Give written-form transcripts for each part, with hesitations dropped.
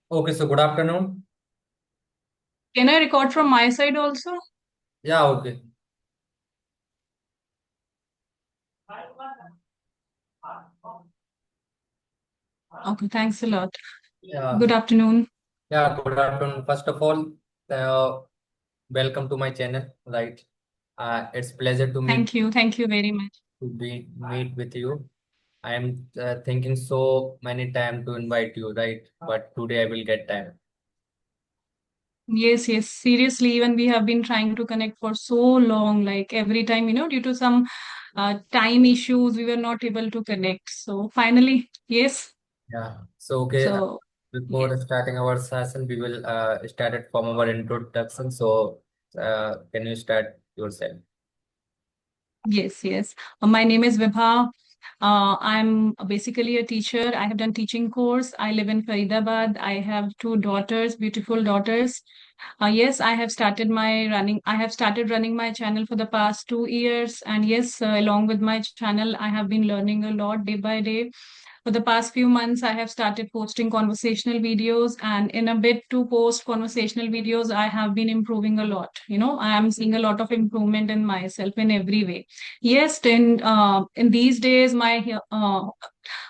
Okay, so good afternoon. Can I record from my side also? Yeah, okay. Okay, thanks a lot. Yeah, Good afternoon. yeah, good afternoon. First of all, uh, welcome to my channel, right? It's pleasure to meet Thank you. Thank you very much. to be meet with you. I am thinking so many time to invite you, right? But today I will get time. Yes, yes. Seriously, even we have been trying to connect for so long. Like every time, due to some time issues, we were not able to connect. So finally, yes. Yeah. So okay, So before yes, starting our session, we will start it from our introduction. So can you start yourself? yes, yes. My name is Vibha. I'm basically a teacher. I have done teaching course. I live in Faridabad. I have two daughters, beautiful daughters. Yes, I have started running my channel for the past 2 years. And yes, along with my channel, I have been learning a lot day by day. For the past few months, I have started posting conversational videos, and in a bit to post conversational videos, I have been improving a lot. I am seeing a lot of improvement in myself in every way. Yes, in these days, my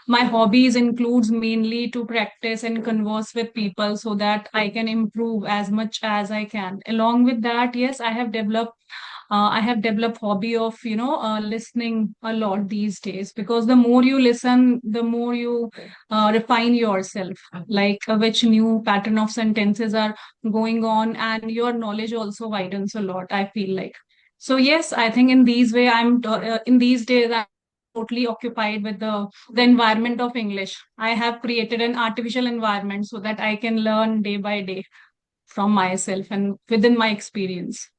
hobbies includes mainly to practice and converse with people so that I can improve as much as I can. Along with that, yes, I have developed hobby of listening a lot these days, because the more you listen, the more you refine yourself, like which new pattern of sentences are going on, and your knowledge also widens a lot, I feel like. So yes, I think in these days I'm totally occupied with the environment of English. I have created an artificial environment so that I can learn day by day from myself and within my experience.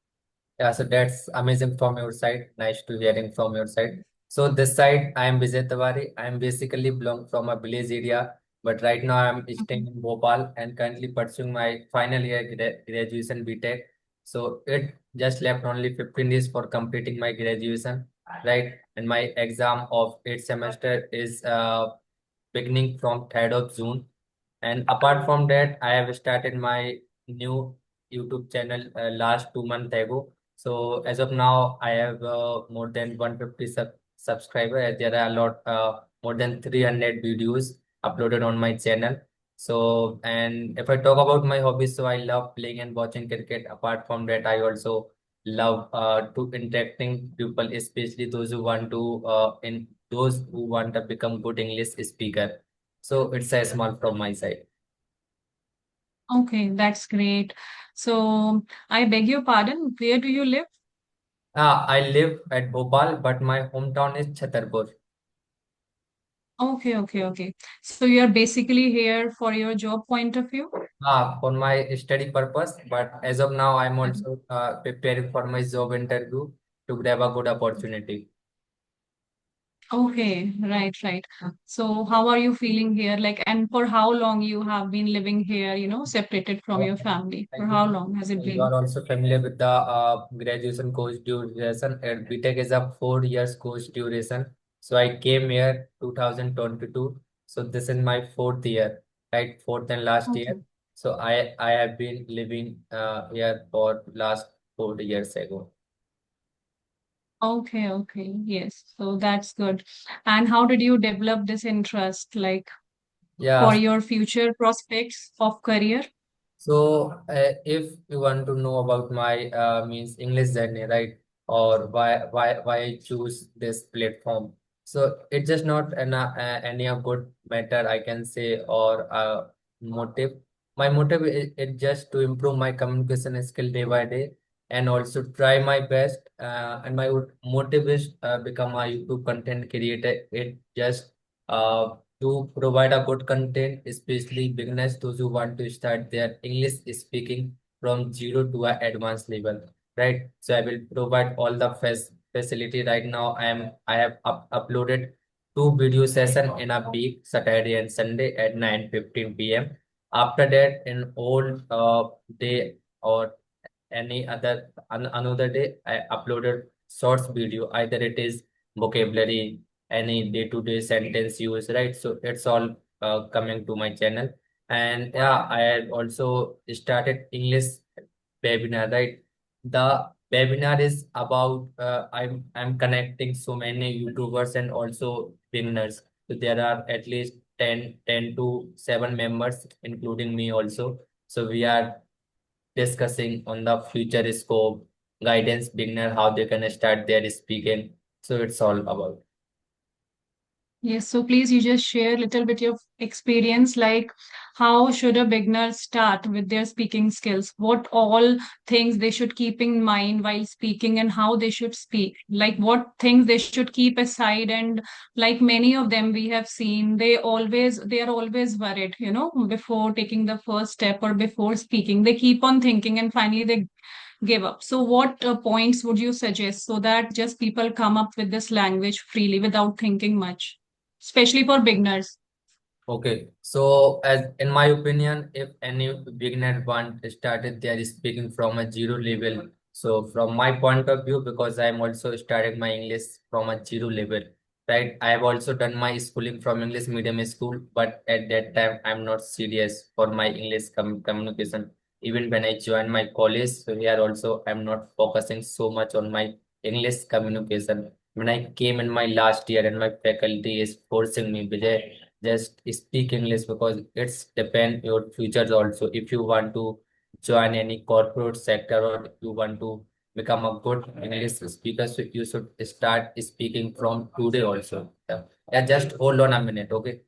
Yeah, so that's amazing from your side. Nice to hearing from your side. So this side, I am Vijay. I am basically belong from a village area, but right now I am staying in Bhopal and currently pursuing my final year graduation BTech. So it just left only 15 days for completing my graduation, right? And my exam of 8th semester is beginning from 3rd of June. And apart from that, I have started my new YouTube channel last 2 months ago. So as of now, I have more than 150 subscribers. There are a lot, more than 300 videos uploaded on my channel. So, and if I talk about my hobbies, so I love playing and watching cricket. Apart from that, I also love to interacting people, especially those who want to become good English speaker. So it's a small from my side. Okay, that's great. So I beg your pardon, where do you live? I live at Bhopal, but my hometown is Chhatarpur. Okay, okay, okay. So you're basically here for your job point of view? For my study purpose, but as of now, I'm also preparing for my job interview to grab a good opportunity. Okay, right, right. So how are you feeling here? Like, and for how long you have been living here, separated from your family? For Like how long has it you been? are also familiar with the graduation course duration, and BTech is a 4 years course duration. So I came here 2022. So this is my fourth year, right? Fourth and last year. Okay. So I have been living here for last 4 years ago. Okay, okay. Yes. So that's good. And how did you develop this interest, like for Yeah. your future prospects of career? So, if you want to know about my means English journey, right, or why I choose this platform, so it's just not any a good matter I can say or motive. My motive is just to improve my communication skill day by day and also try my best. And my motive is become a YouTube content creator. It just to provide a good content, especially beginners, those who want to start their English speaking from zero to an advanced level, right? So I will provide all the facility right now. I have uploaded two video session in a week, Saturday and Sunday at 9:15 p.m. After that, in all day or any other another day, I uploaded shorts video. Either it is vocabulary, any day-to-day sentence use, right? So it's all coming to my channel. And yeah, I had also started English webinar, right? The webinar is about I'm connecting so many YouTubers and also beginners. So there are at least 10 to 7 members, including me also. So we are discussing on the future scope, guidance beginner, how they can start their speaking. So it's all about. Yes, so please you just share a little bit of experience, like how should a beginner start with their speaking skills? What all things they should keep in mind while speaking and how they should speak? Like what things they should keep aside, and like many of them we have seen, they are always worried, before taking the first step or before speaking. They keep on thinking and finally they give up. So what points would you suggest so that just people come up with this language freely without thinking much, especially for beginners? Okay, so as in my opinion, if any beginner want started their speaking from a zero level, so from my point of view, because I'm also starting my English from a zero level, right? I have also done my schooling from English medium school, but at that time I'm not serious for my English communication. Even when I joined my college, so here also I'm not focusing so much on my English communication. When I came in my last year and my faculty is forcing me, Vijay, just speak English because it's depend your futures also. If you want to join any corporate sector or you want to become a good English speaker, so you should start speaking from today also. Yeah, yeah, just hold on a minute, okay?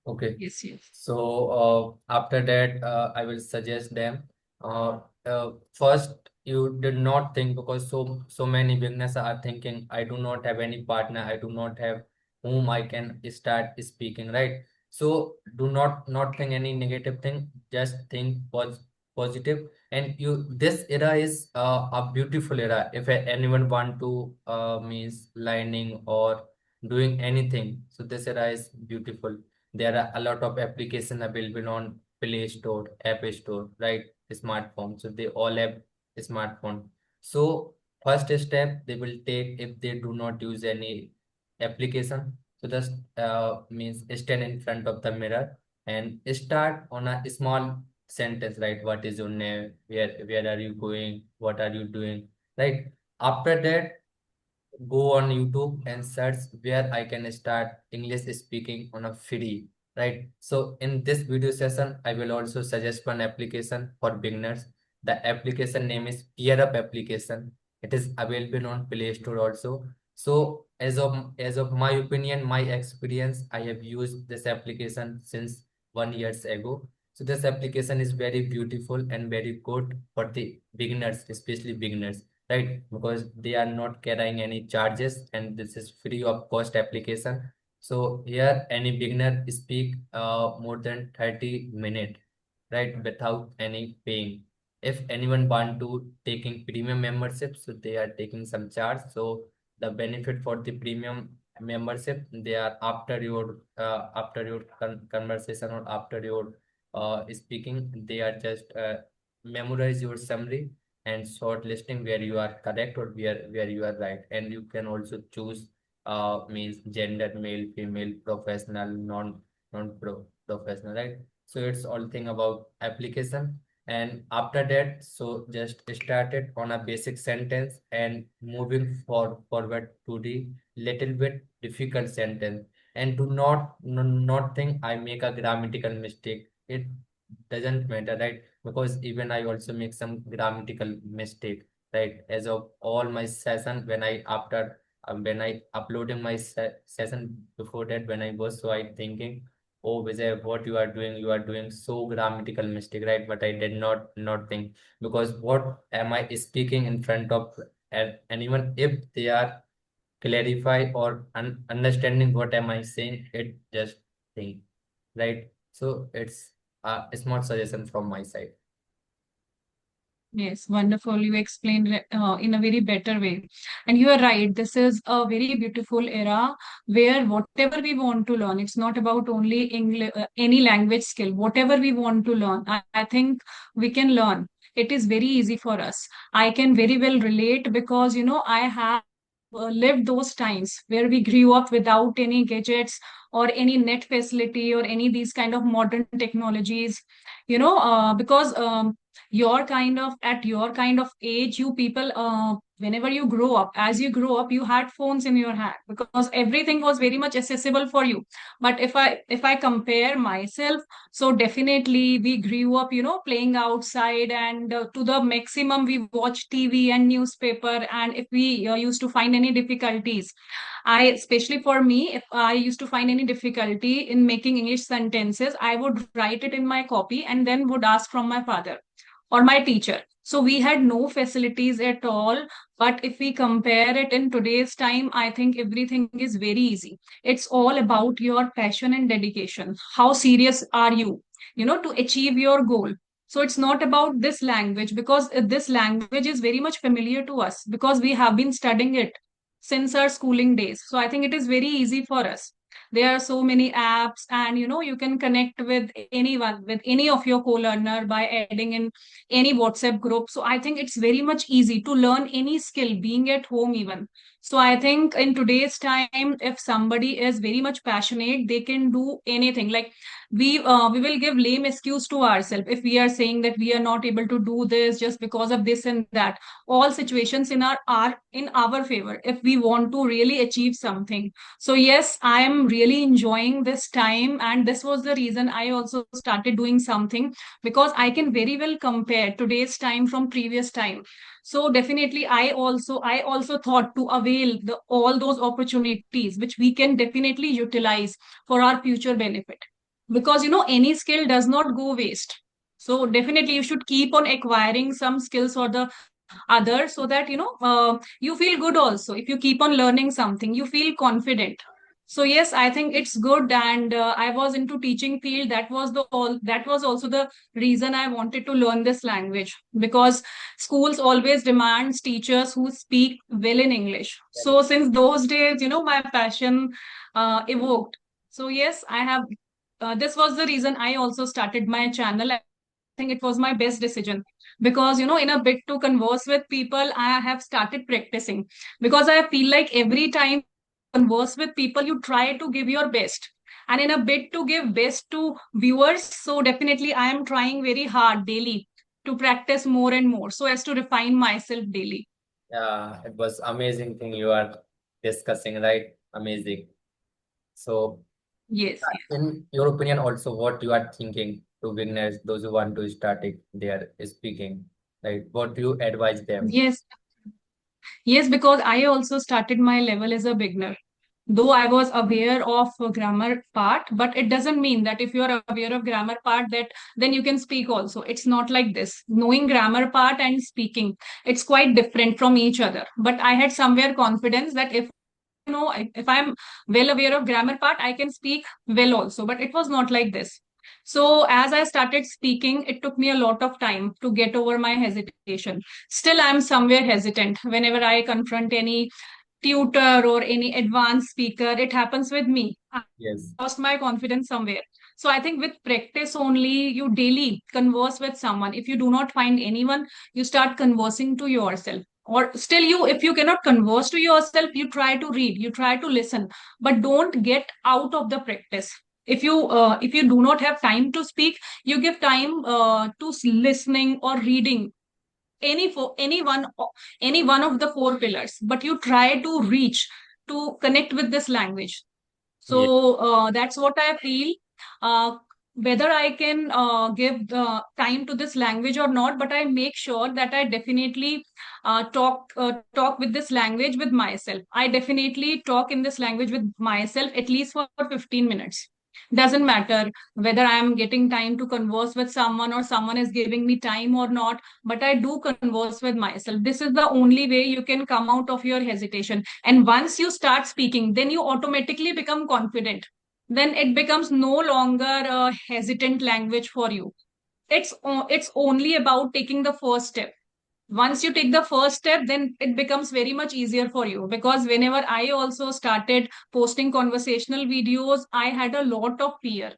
Okay. Yes, yes. So after that, I will suggest them. First, you did not think because so many beginners are thinking, I do not have any partner, I do not have whom I can start speaking, right? So do not think any negative thing. Just think positive. And you, this era is a beautiful era. If anyone want to means learning or doing anything, so this era is beautiful. There are a lot of applications available on Play Store, App Store, right? Smartphone. So they all have smartphone. So first step they will take if they do not use any application. So just means stand in front of the mirror and start on a small sentence, right? What is your name? Where are you going? What are you doing? Right? After that, go on YouTube and search where I can start English speaking on a free, right? So in this video session, I will also suggest one application for beginners. The application name is Peer Up application. It is available on Play Store also. So as of my opinion, my experience, I have used this application since 1 years ago. So this application is very beautiful and very good for the beginners, especially beginners, right? Because they are not carrying any charges and this is free of cost application. So here any beginner speak more than 30 minutes, right, without any paying. If anyone want to taking premium membership, so they are taking some charge. So the benefit for the premium membership, they are after your conversation or after your speaking, they are just memorize your summary and short listing where you are correct or where you are right. And you can also choose means gender, male, female, professional, non professional, right? So it's all thing about application. And after that, so just start it on a basic sentence and moving forward to the little bit difficult sentence. And do not think I make a grammatical mistake. It doesn't matter, right? Because even I also make some grammatical mistake, right? As of all my session, when I uploading my session before that, when I was so I thinking, oh Vijay, what you are doing? You are doing so grammatical mistake, right? But I did not think, because what am I speaking in front of anyone? If they are clarify or understanding what am I saying, it just think, right? So it's a small suggestion from my side. Yes, wonderful. You explained it in a very better way. And you are right. This is a very beautiful era where whatever we want to learn, it's not about only English, any language skill. Whatever we want to learn, I think we can learn. It is very easy for us. I can very well relate because, I have lived those times where we grew up without any gadgets or any net facility or any these kind of modern technologies, because your kind of at your kind of age, you people, whenever you grow up, as you grow up, you had phones in your hand because everything was very much accessible for you. But if I compare myself, so definitely we grew up, playing outside, and to the maximum we watch TV and newspaper. And if we used to find any difficulties, I, especially for me, if I used to find any difficulty in making English sentences, I would write it in my copy and then would ask from my father or my teacher. So we had no facilities at all. But if we compare it in today's time, I think everything is very easy. It's all about your passion and dedication. How serious are you, to achieve your goal? So it's not about this language, because this language is very much familiar to us because we have been studying it since our schooling days. So I think it is very easy for us. There are so many apps, and you can connect with anyone, with any of your co-learner, by adding in any WhatsApp group. So I think it's very much easy to learn any skill being at home even. So I think in today's time, if somebody is very much passionate, they can do anything. Like we will give lame excuse to ourselves if we are saying that we are not able to do this just because of this and that. All situations in our are in our favor if we want to really achieve something. So yes, I am really enjoying this time, and this was the reason I also started doing something, because I can very well compare today's time from previous time. So definitely I also thought to avail all those opportunities which we can definitely utilize for our future benefit, because any skill does not go waste. So definitely you should keep on acquiring some skills or the other, so that you feel good. Also, if you keep on learning something, you feel confident. So yes, I think it's good. And I was into teaching field. That was also the reason I wanted to learn this language, because schools always demands teachers who speak well in English. So since those days, my passion evoked. So yes, I have this was the reason I also started my channel. I think it was my best decision, because in a bit to converse with people, I have started practicing, because I feel like every time converse with people, you try to give your best, and in a bit to give best to viewers. So definitely I am trying very hard daily to practice more and more so as to refine myself daily. Yeah, it was amazing thing you are discussing, right? Amazing. So, Yes, yes. in your opinion, also, what you are thinking to beginners, those who want to start it, they are speaking, right? What do you advise them? Yes, yes, because I also started my level as a beginner. Though I was aware of grammar part, but it doesn't mean that if you are aware of grammar part, that then you can speak also. It's not like this. Knowing grammar part and speaking, it's quite different from each other. But I had somewhere confidence that if I'm well aware of grammar part, I can speak well also. But it was not like this. So as I started speaking, it took me a lot of time to get over my hesitation. Still, I'm somewhere hesitant whenever I confront any tutor or any advanced speaker. It happens with me. I Yes. lost my confidence somewhere. So I think with practice only, you daily converse with someone. If you do not find anyone, you start conversing to yourself. Or still, if you cannot converse to yourself, you try to read, you try to listen, but don't get out of the practice. If you do not have time to speak, you give time to listening or reading any one of the four pillars, but you try to reach to connect with this language. Yeah. So that's what I feel. uh, Whether I can give the time to this language or not, but I make sure that I definitely talk with this language with myself. I definitely talk in this language with myself at least for 15 minutes. Doesn't matter whether I am getting time to converse with someone or someone is giving me time or not, but I do converse with myself. This is the only way you can come out of your hesitation. And once you start speaking, then you automatically become confident. Then it becomes no longer a hesitant language for you. It's only about taking the first step. once you take the first step, then it becomes very much easier for you. Because whenever I also started posting conversational videos, I had a lot of fear,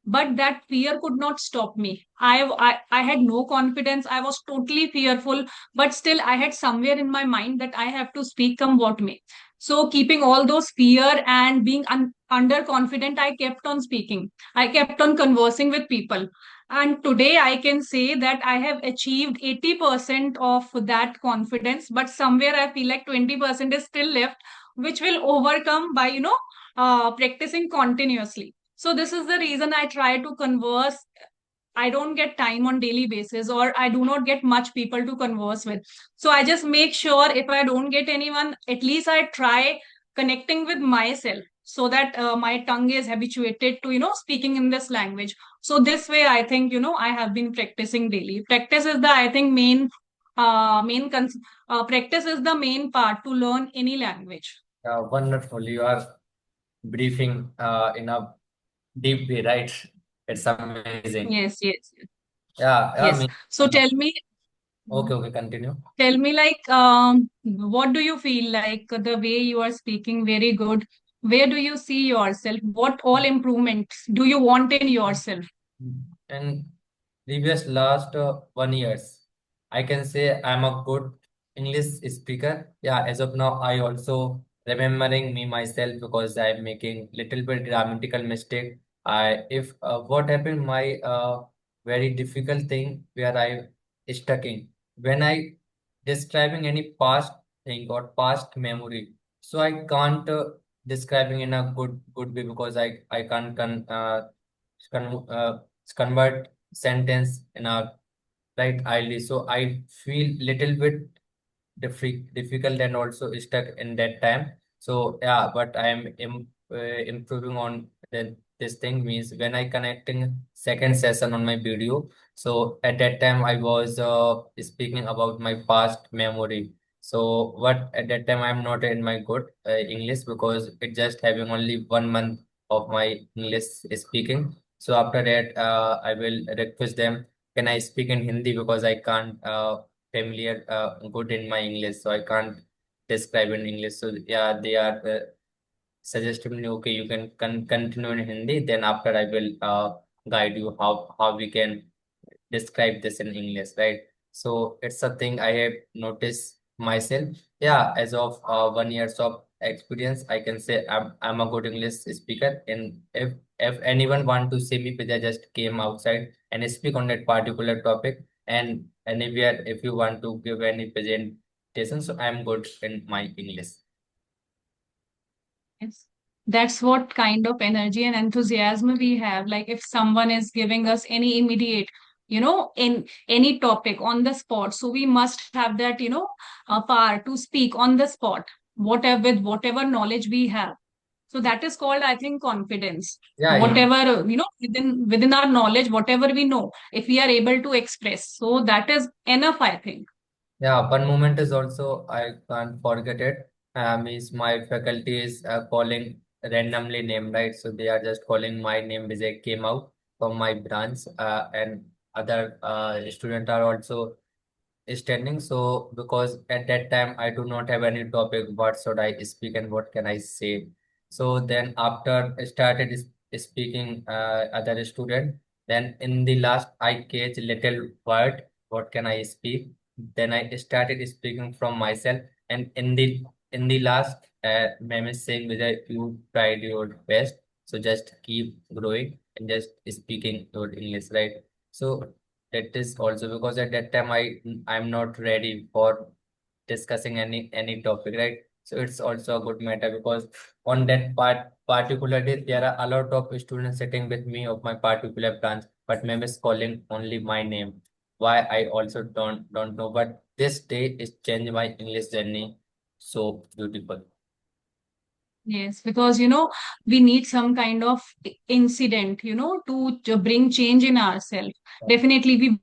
but that fear could not stop me. I had no confidence. I was totally fearful, but still I had somewhere in my mind that I have to speak come what may. So keeping all those fear and being underconfident, I kept on speaking. I kept on conversing with people. And today I can say that I have achieved 80% of that confidence, but somewhere I feel like 20% is still left, which will overcome by, practicing continuously. So this is the reason I try to converse. I don't get time on daily basis, or I do not get much people to converse with. So I just make sure if I don't get anyone, at least I try connecting with myself so that my tongue is habituated to, speaking in this language. So this way, I think, I have been practicing daily. Practice is the, I think, practice is the main part to learn any language. Wonderful. You are briefing in a deep way, right? It's amazing. Yes, yes, Yeah, yeah, yes. me. So Okay, okay, continue. tell me, like, what do you feel like the way you are speaking? Very good. Where do you see yourself? What all improvements do you want in yourself? And previous last 1 years, I can say I'm a good English speaker. Yeah, as of now, I also remembering me myself because I'm making little bit grammatical mistake. I if what happened my very difficult thing where I stuck in when I describing any past thing or past memory. So I can't describing in a good way because I can't con, uh, convert sentence in a right idly. So I feel little bit difficult and also stuck in that time. So yeah, but I am improving on this thing means when I connecting second session on my video. So at that time I was speaking about my past memory. So what at that time I'm not in my good English because it just having only 1 month of my English speaking. So after that I will request them can I speak in Hindi because I can't familiar good in my English, so I can't describe in English. So yeah, they are suggested me, okay, you can continue in Hindi. Then after I will guide you how we can describe this in English, right? So it's something I have noticed myself. Yeah, as of 1 years of experience, I can say I'm a good English speaker. And if anyone want to see me, I just came outside and speak on that particular topic. And anywhere, if you want to give any presentation, so I'm good in my English. Yes. That's what kind of energy and enthusiasm we have. Like if someone is giving us any immediate, in any topic on the spot, so we must have that, power to speak on the spot, whatever with whatever knowledge we have. So that is called, I think, confidence. Yeah, Whatever, within our knowledge, whatever we know, if we are able to express, so that is enough, I think. yeah, one moment is also I can't forget it. Is my faculty is calling randomly name, right? So they are just calling my name Vijay came out from my branch, and other student are also standing. So because at that time I do not have any topic, what should I speak and what can I say? So then after I started speaking other student, then in the last I catch little word, what can I speak? Then I started speaking from myself, and in the last, ma'am is saying whether you tried your best, so just keep growing and just speaking your English, right? So that is also because at that time I'm not ready for discussing any topic, right? So it's also a good matter because on that particular day there are a lot of students sitting with me of my particular branch, but ma'am is calling only my name. Why I also don't know, but this day is changed my English journey so beautiful. Yes, because we need some kind of incident, to bring change in ourselves. Definitely, we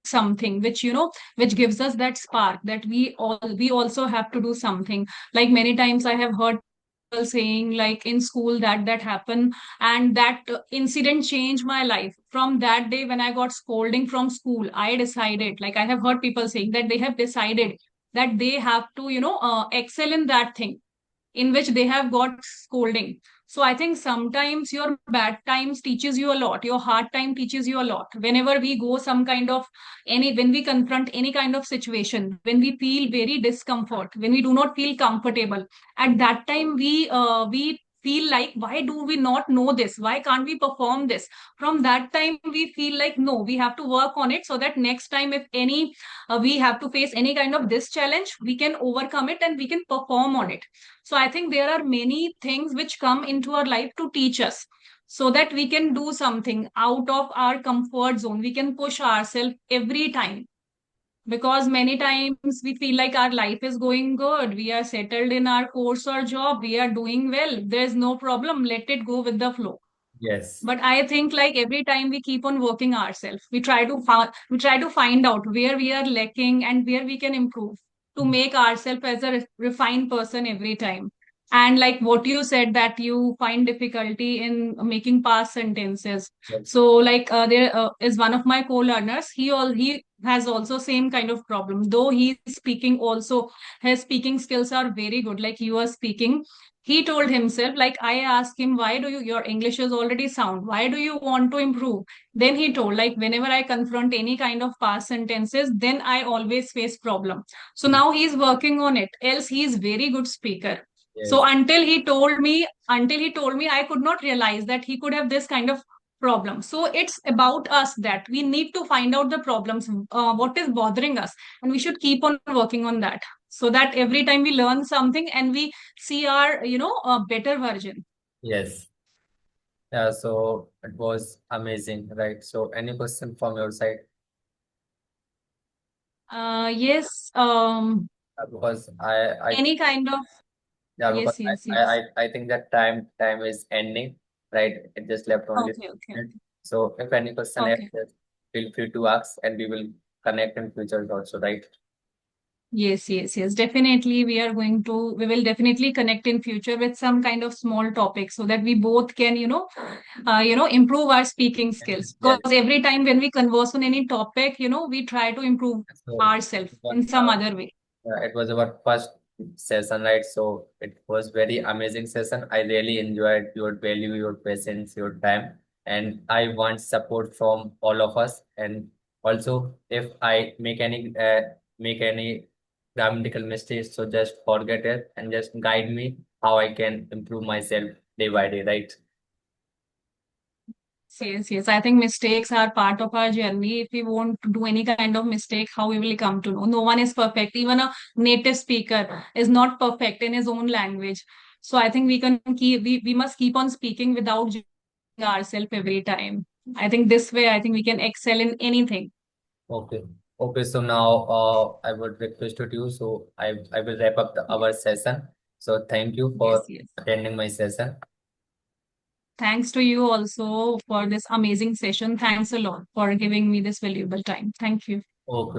something which which gives us that spark that we also have to do something. Like many times I have heard saying like in school that happened, and that incident changed my life. From that day when I got scolding from school, I decided, like I have heard people saying that they have decided that they have to excel in that thing in which they have got scolding. So I think sometimes your bad times teaches you a lot. Your hard time teaches you a lot. Whenever we go some kind of when we confront any kind of situation, when we feel very discomfort, when we do not feel comfortable, at that time we feel like, why do we not know this? Why can't we perform this? From that time we feel like, no, we have to work on it so that next time if any we have to face any kind of this challenge, we can overcome it and we can perform on it. So I think there are many things which come into our life to teach us so that we can do something out of our comfort zone. We can push ourselves every time, because many times we feel like our life is going good. We are settled in our course or job. We are doing well. There's no problem. Let it go with the flow. Yes. But I think like every time we keep on working ourselves, we try to find out where we are lacking and where we can improve to make ourselves as a refined person every time. And like what you said, that you find difficulty in making past sentences. Yes. So like there is one of my co-learners. He has also same kind of problem. Though he's speaking also, his speaking skills are very good. Like you are speaking, he told himself, like I asked him, why do you, your English is already sound, why do you want to improve? Then he told, like whenever I confront any kind of past sentences, then I always face problem. So now he's working on it, else he is very good speaker. So Yes. until he told me, I could not realize that he could have this kind of problem. So it's about us that we need to find out the problems, what is bothering us, and we should keep on working on that, so that every time we learn something and we see our a better version. Yes. Yeah, so it was amazing, right? So any question from your side? Yes. Because I Any kind of. yeah, because Yes, yes, yes. I think that time is ending, right? It just left only Okay, okay, 2 minutes. okay. So if any question left, Okay. just feel free to ask, and we will connect in future also, right? Yes, yes, yes. Definitely, we will definitely connect in future with some kind of small topic so that we both can, improve our speaking skills. Because Yes. every time when we converse on any topic, we try to improve So ourselves in some other way. it was our first session, right? So it was very amazing session. I really enjoyed your value, your patience, your time, and I want support from all of us. And also, if I make any grammatical mistakes, so just forget it and just guide me how I can improve myself day by day, right? Yes, yes. I think mistakes are part of our journey. If we won't do any kind of mistake, how we will come to know? No one is perfect. Even a native speaker is not perfect in his own language. So I think we must keep on speaking without judging ourselves every time. I think this way, I think we can excel in anything. Okay. Okay. So now, I would request you. So I will wrap up our session. So thank you Yes, for yes. attending my session. Thanks to you also for this amazing session. Thanks a lot for giving me this valuable time. Thank you. Okay.